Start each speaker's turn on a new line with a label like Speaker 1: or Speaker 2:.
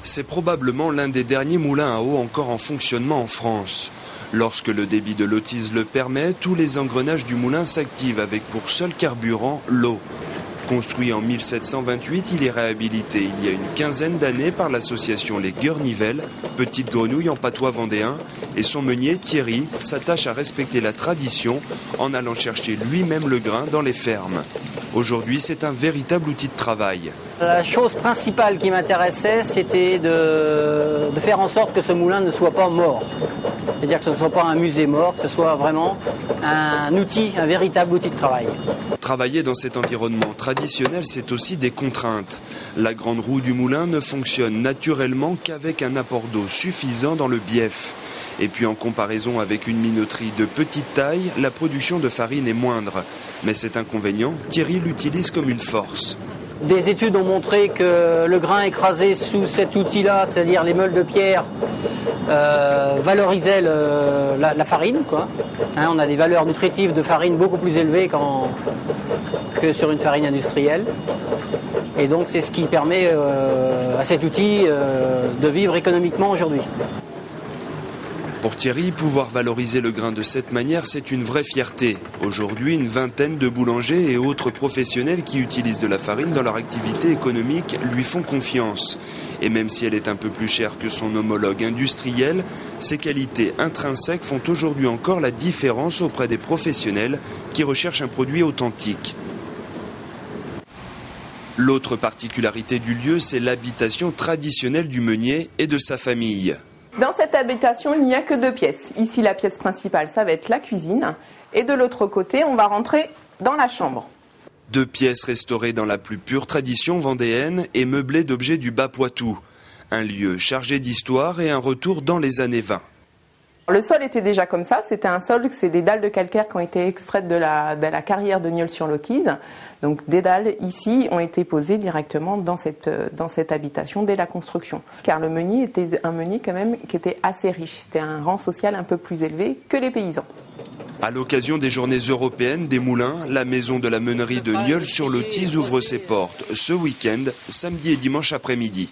Speaker 1: C'est probablement l'un des derniers moulins à eau encore en fonctionnement en France. Lorsque le débit de l'Autise le permet, tous les engrenages du moulin s'activent avec pour seul carburant l'eau. Construit en 1728, il est réhabilité il y a une quinzaine d'années par l'association Les Guernivelles, petite grenouille en patois vendéen, et son meunier Thierry s'attache à respecter la tradition en allant chercher lui-même le grain dans les fermes. Aujourd'hui, c'est un véritable outil de travail.
Speaker 2: La chose principale qui m'intéressait, c'était de faire en sorte que ce moulin ne soit pas mort. C'est-à-dire que ce ne soit pas un musée mort, que ce soit vraiment un outil, un véritable outil de travail.
Speaker 1: Travailler dans cet environnement traditionnel, c'est aussi des contraintes. La grande roue du moulin ne fonctionne naturellement qu'avec un apport d'eau suffisant dans le bief. Et puis en comparaison avec une minoterie de petite taille, la production de farine est moindre. Mais cet inconvénient, Thierry l'utilise comme une force.
Speaker 2: Des études ont montré que le grain écrasé sous cet outil-là, c'est-à-dire les meules de pierre, valorisait la farine, quoi. On a des valeurs nutritives de farine beaucoup plus élevées que sur une farine industrielle. Et donc c'est ce qui permet à cet outil de vivre économiquement aujourd'hui.
Speaker 1: Pour Thierry, pouvoir valoriser le grain de cette manière, c'est une vraie fierté. Aujourd'hui, une vingtaine de boulangers et autres professionnels qui utilisent de la farine dans leur activité économique lui font confiance. Et même si elle est un peu plus chère que son homologue industriel, ses qualités intrinsèques font aujourd'hui encore la différence auprès des professionnels qui recherchent un produit authentique. L'autre particularité du lieu, c'est l'habitation traditionnelle du meunier et de sa famille.
Speaker 3: Dans cette habitation, il n'y a que 2 pièces. Ici, la pièce principale, ça va être la cuisine. Et de l'autre côté, on va rentrer dans la chambre.
Speaker 1: 2 pièces restaurées dans la plus pure tradition vendéenne et meublées d'objets du Bas-Poitou. Un lieu chargé d'histoire et un retour dans les années 20.
Speaker 3: Le sol était déjà comme ça, c'était un sol, c'est des dalles de calcaire qui ont été extraites de la carrière de Nieul-sur-l'Autise. Donc des dalles ici ont été posées directement dans cette habitation dès la construction. Car le meunier était un meunier quand même qui était assez riche, c'était un rang social un peu plus élevé que les paysans.
Speaker 1: À l'occasion des journées européennes des moulins, la maison de la meunerie de Nieul-sur-l'Autise ouvre ses portes ce week-end, samedi et dimanche après-midi.